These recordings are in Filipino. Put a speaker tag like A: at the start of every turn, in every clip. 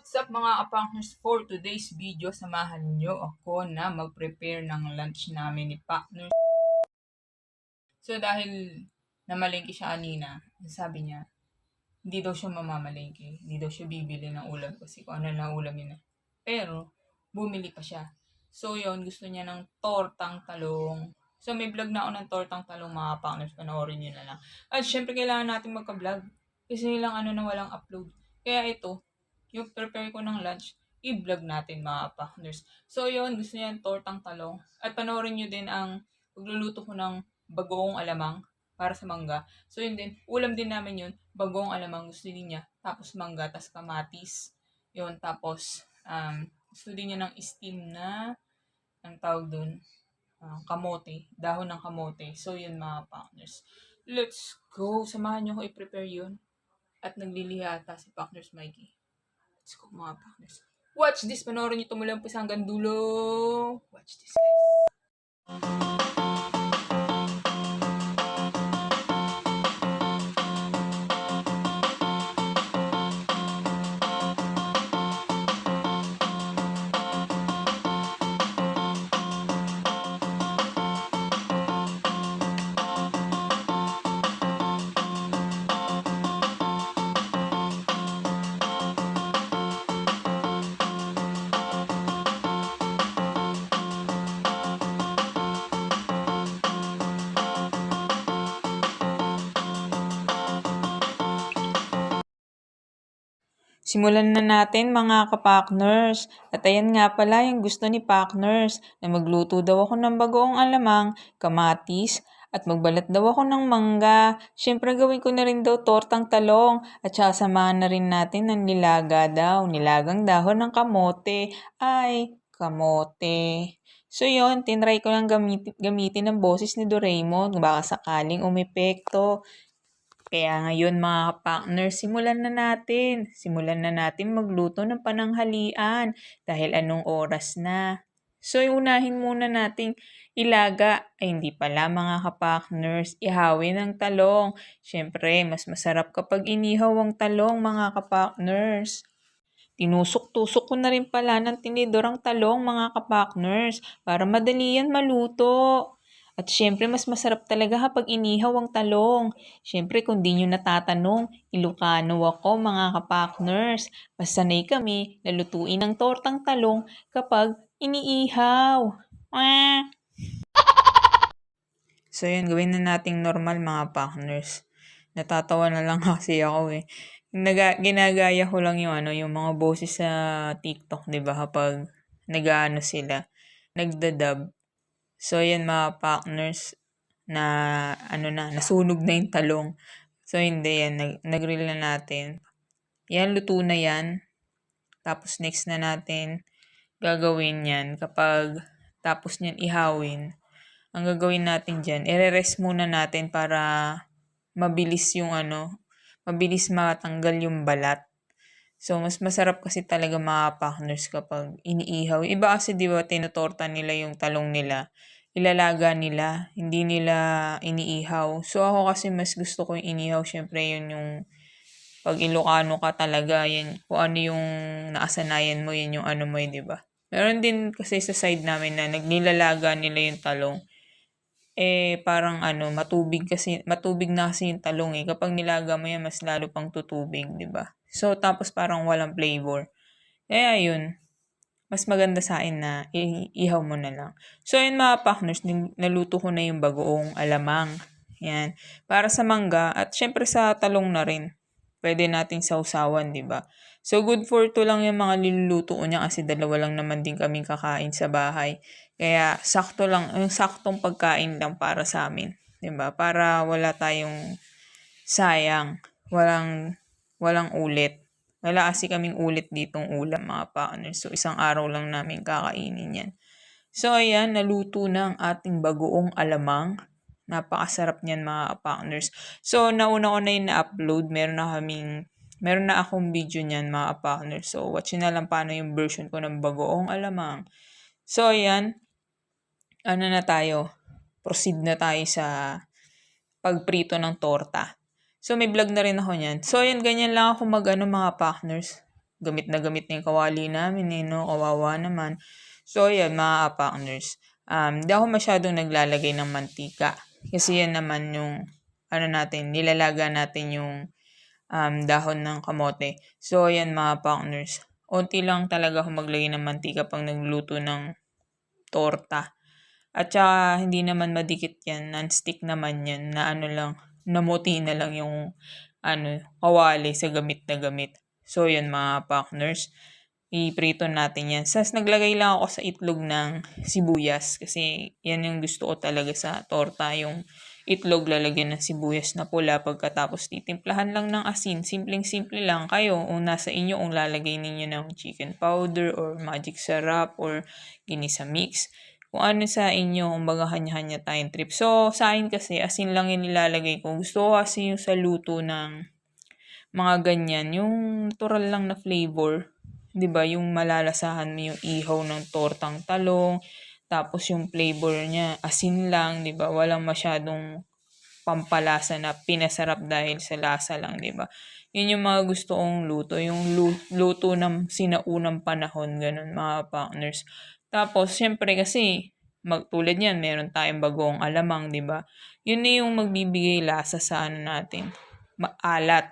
A: What's up mga ka-partners? For today's video, samahan nyo ako na mag-prepare ng lunch namin ni partner. So dahil namalengke siya kanina, sabi niya, hindi daw siya mamamalengke, hindi daw siya bibili ng ulam kasi kung ano na ulam yun. Pero, bumili pa siya. So yon gusto niya ng tortang talong. So may vlog na ako ng tortang talong mga partners, panoorin nyo na lang. At syempre kailangan natin magka-vlog. Kasi nilang ano na walang upload. Kaya ito, yung prepare ko ng lunch, i-vlog natin mga partners. So yon gusto niya ng tortang talong. At panoorin nyo din ang pagluluto ko ng bagoong alamang para sa mangga. So yun din, ulam din namin yun, bagoong alamang gusto din niya, tapos mangga, tapos kamatis. Yun, tapos gusto din niya ng steam na, ang tawag dun, kamote, dahon ng kamote. So yun mga partners. Let's go! Samahan niyo ko i-prepare yun. At naglilihata si Partners Mikey. Let's go mga partners. Watch this! Panoorin niyo tumulang po hanggang dulo. Watch this guys. Simulan na natin mga ka-partners. At ayan nga pala yung gusto ni partners na magluto daw ako ng bagoong alamang, kamatis, at magbalat daw ako ng mangga. Siyempre gawin ko na rin daw tortang talong at saka samahan na rin natin ng nilaga daw, nilagang dahon ng kamote. Ay, kamote. So yon tinry ko lang gamitin ang boses ni Doraemon baka sakaling umepekto. Kaya ngayon mga partner, simulan na natin. Simulan na natin magluto ng pananghalian dahil anong oras na. So, unahin muna nating ilaga. Ay, hindi pala mga ka-partners. Ihawin ang talong. Siyempre, mas masarap kapag inihaw ang talong mga ka-partners. Tinusok-tusok ko na rin pala ng tinidor ang talong mga ka-partners para madali yan maluto. At syempre, mas masarap talaga kapag inihaw ang talong. Syempre, kung di nyo natatanong, Ilocano ako mga ka-partners. Mas sanay kami na lutuin ang tortang talong kapag iniihaw. Mwah! So yun, gawin na nating normal mga partners. Natatawa na lang kasi ako eh. Ginagaya ko lang yung yung mga boses sa TikTok, 'di ba? Kapag nag-aano sila, nagdadub. So, yan mga partners na nasunog na yung talong. So, hindi yan. Nag-grill na natin. Yan, luto na yan. Tapos, next na natin gagawin yan kapag tapos niyan ihawin. Ang gagawin natin dyan, i-rest muna natin para mabilis yung mabilis matanggal yung balat. So, mas masarap kasi talaga mga partners kapag iniihaw. Iba kasi di ba tinutorta nila yung talong nila. Ilalaga nila. Hindi nila iniihaw. So, ako kasi mas gusto ko yung inihaw. Siyempre, yun yung pag Ilocano ka talaga. Yan, kung ano yung naasanayan mo, yun yung ano mo yun, di ba? Meron din kasi sa side namin na nagnilalaga nila yung talong. Parang matubig na kasi yung talong eh. Kapag nilaga mo yan, mas lalo pang tutubig, di ba? So, tapos parang walang flavor. Kaya yun, mas maganda sa akin na ihaw mo na lang. So, yun mga partners, naluto ko na yung bagoong alamang. Yan. Para sa mangga at syempre sa talong na rin. Pwede nating sausawan, di ba? So, good for 2 lang yung mga niluluto ko niya kasi dalawa lang naman din kaming kakain sa bahay. Kaya, sakto lang, yung saktong pagkain lang para sa amin. Di ba? Para wala tayong sayang. Walang ulit. Wala kasi kaming ulit ditong ulam mga partners. So, isang araw lang namin kakainin yan. So, ayan, naluto na ang ating bagoong alamang. Napakasarap niyan mga partners. So, nauna ko na yung na-upload. Meron na akong video niyan mga partners. So, watch na lang paano yung version ko ng bagoong alamang. So, ayan. Na tayo? Proceed na tayo sa pagprito ng torta. So, may vlog na rin ako niyan. So, ayan, ganyan lang ako mga partners. gamit na yung kawali namin eh, no? Kawawa naman. So, yan, mga partners. Di ako masyadong naglalagay ng mantika. Kasi yan naman yung, nilalaga natin yung dahon ng kamote. So, yan mga partners. Unti lang talaga ako maglagay ng mantika pag nagluto ng torta. At saka, hindi naman madikit yan. Non-stick naman yan na namuti na lang yung kawali sa gamit na gamit. So, yan mga partners. I-prito natin yan. Sas naglagay lang ako sa itlog ng sibuyas. Kasi yan yung gusto ko talaga sa torta. Yung itlog lalagyan ng sibuyas na pula. Pagkatapos titimplahan lang ng asin. Simpleng-simple lang kayo. Kung nasa inyo, kung lalagay ninyo ng chicken powder or magic sarap or ginisa mix. Kung ano sa inyo, kumbaga kanya-kanya tayong trip. So, sa akin kasi, asin lang yung nilalagay ko. Gusto ko kasi yung sa luto ng mga ganyan, yung natural lang na flavor. 'Di ba? Yung malalasahan mo yung ihaw ng tortang talong, tapos yung flavor niya, asin lang, 'di ba? Walang masyadong pampalasa na pinasarap dahil sa lasa lang, 'di ba? Yun yung mga gusto kong luto, yung luto ng sinaunang panahon, ganun mga partners. Tapos, syempre kasi, tulad yan, meron tayong bagong alamang, di ba? Yun na yung magbibigay lasa sa natin. Maalat,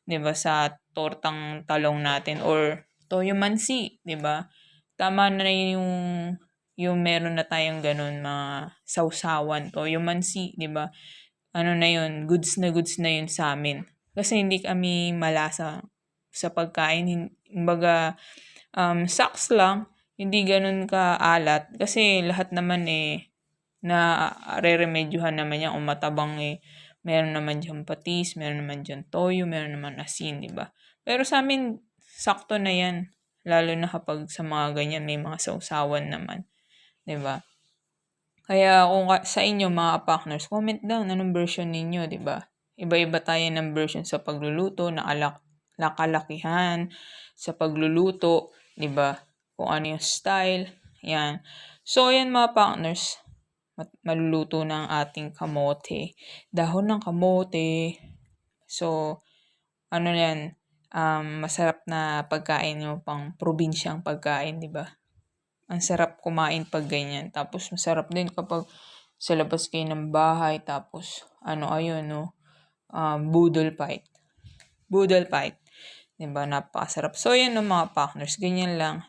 A: di ba? Sa tortang talong natin or toyo mansi, di ba? Tama na yung meron na tayong ganun, mga sausawan, toyo mansi, di ba? Na yun, goods na yun sa amin. Kasi hindi kami malasa sa pagkain. Kumbaga, saks lang, hindi ganun kaalat. Kasi lahat naman na re-remedyohan naman yan. Kung matabang meron naman dyan patis, meron naman dyan toyo, meron naman asin, di ba? Pero sa amin, sakto na yan. Lalo na kapag sa mga ganyan, may mga sausawan naman. Di ba? Kaya kung sa inyo mga partners, comment down anong version ninyo, di ba? Iba-iba tayo ng version sa pagluluto, nakalakihan sa pagluluto, di ba? Kung ano yung style, yan. So, yan mga partners, maluluto na ang ating kamote. Dahon ng kamote. So, yan, masarap na pagkain yung pang probinsyang pagkain, di ba? Ang sarap kumain pag ganyan. Tapos, masarap din kapag sa labas kayo ng bahay. Tapos, boodle fight. Boodle fight. Diba? Napakasarap. So, yan mga partners. Ganyan lang.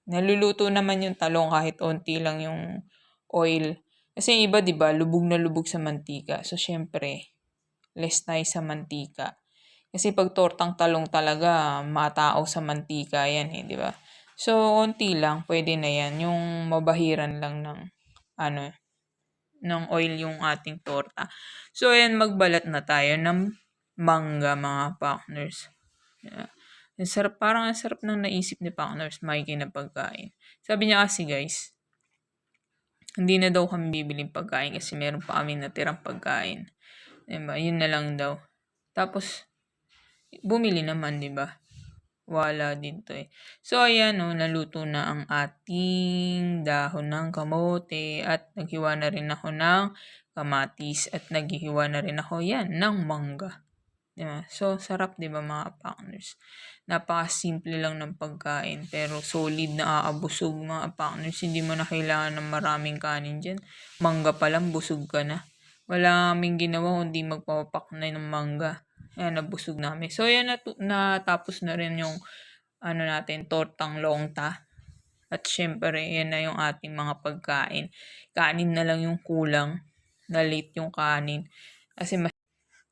A: Naluluto naman yung talong kahit onti lang yung oil. Kasi yung iba, diba, lubog na lubog sa mantika. So, syempre, less tayo sa mantika. Kasi pag tortang talong talaga, matao sa mantika yan diba? So, onti lang, pwede na yan. Yung mabahiran lang ng oil yung ating torta. So, ayan, magbalat na tayo ng mangga, mga partners. Yeah. Parang ang sarap ng naisip ni partners, Mikey, na pagkain. Sabi niya kasi, guys, hindi na daw kami bibiling pagkain kasi meron pa kami natirang pagkain. Diba? Yun na lang daw. Tapos, bumili naman, diba? Wala din to So, ayan naluto na ang ating dahon ng kamote at naghiwa na rin ako ng kamatis at naghihiwa na rin ako ng mangga. Diba? So, sarap diba mga partners? Napaka-simple lang ng pagkain pero solid na aabusog mga partners. Hindi mo na kailangan ng maraming kanin dyan. Mangga pa lang, busog ka na. Wala kaming ginawa kundi magpapapak na ng mangga. Ayan, nabusog namin. So, yan, natapos na rin yung natin, tortang longta. At syempre, yan na yung ating mga pagkain. Kanin na lang yung kulang. Na late yung kanin.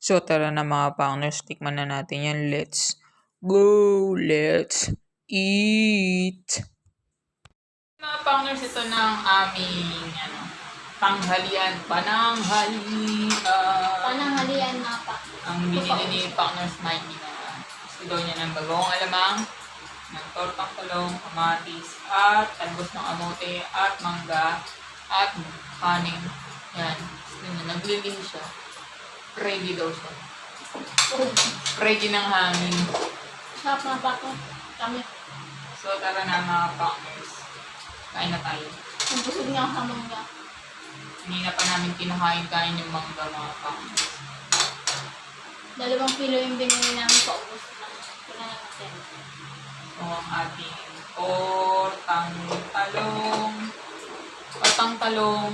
A: So, tara na mga partners. Tikman na natin yan. Let's go! Let's eat! Mga partners, ito na ang aming panghalian.
B: Pananghalian mga pa.
A: Ang binili ni partners Mikey na gusto daw niya ng bagong alamang, ng tortang talong, kamatis, at talbos ng amote, at mangga, at kanin. Yan. Gusto niya. Naglilin siya. Ready daw siya. Ready ng hangin.
B: Sarap na pa kami.
A: So, tara na mga partners. Kain na tayo.
B: Ang busog niya ang mangga.
A: Hindi na pa namin kinakain yung mangga mga partners.
B: 2 kilo yung binili namin paubos na. Wala na natin.
A: So, ang ating talong, talong,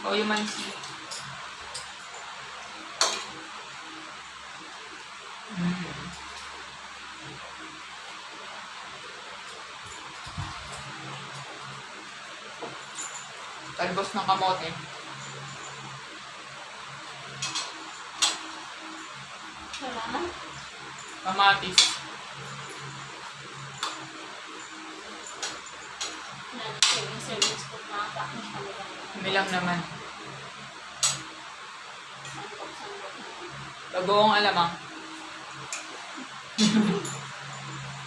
A: o yung mansi. Talbos ng kamote.
B: Salamat.
A: Kamatis.
B: Yung service ko mga partners kami lang.
A: Kami lang naman.
B: Sandok.
A: Bagoong alamang.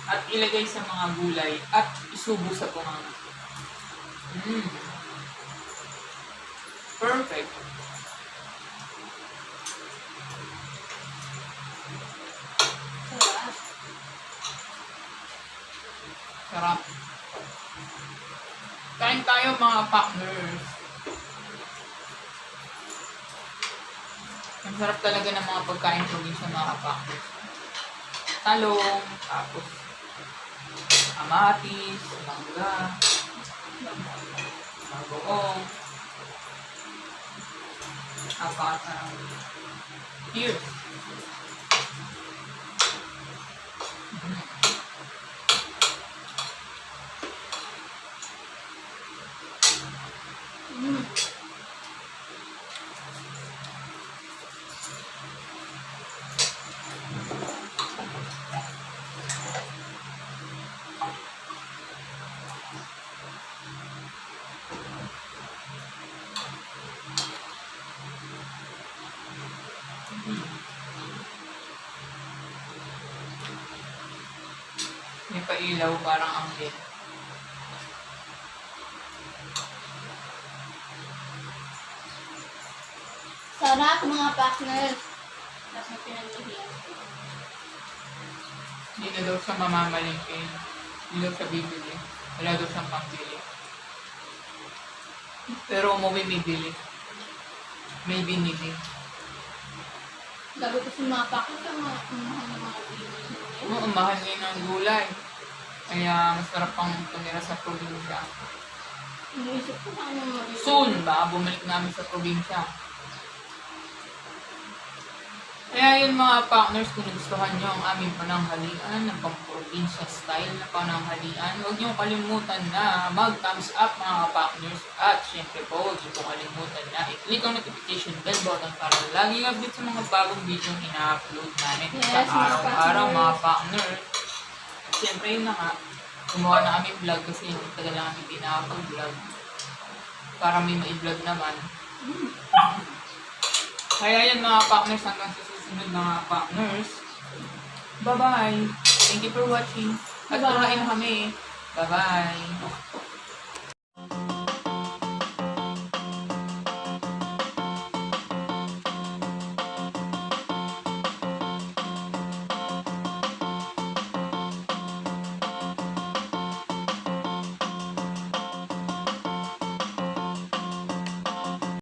A: At ilagay sa mga gulay at isubo sa punganga. Perfect.
B: Sarap.
A: Sarap. Kain tayo mga partners. Ang sarap talaga ng mga pagkain probinsya mga partners. Talong, tapos kamatis, mangga, bagoong, apat ears. May pailaw parang anghel.
B: Sarap mga partners. Tapos may pinaglihiyan.
A: Hindi na daw siya mamamalingke. Hindi daw siya bibili. Wala daw siyang pambili. Pero umuwi may bili. May binili.
B: Gabi ko si mga partners ang mga mahal ng mga videos nila.
A: Oo, mahal ngayon ng gulay. Kaya masarap pang tumira sa probinsya.
B: Iniisip ko na ano mga
A: Soon, baka bumalik namin sa probinsya. Kaya yun mga partners, kung nagustuhan nyo ang aming pananghalian ng pang-probinsya style na pananghalian, huwag nyo kalimutan na mag-thumbs up mga partners. At syempre po, huwag nyo po kalimutan na i-click ang notification bell button para laging update sa mga bagong video na ina-upload namin sa
B: Yes, mga
A: araw-araw
B: partners.
A: mga partners. At syempre yun na nga, gumawa na kami vlog kasi hindi tagal na kami hindi nakapag-vlog. Para may ma-vlog naman. Kaya yan mga partners, hanggang sa susunod mga partners. Bye-bye! Thank you for watching. At
B: Bye-bye.
A: kumain na kami. Bye-bye!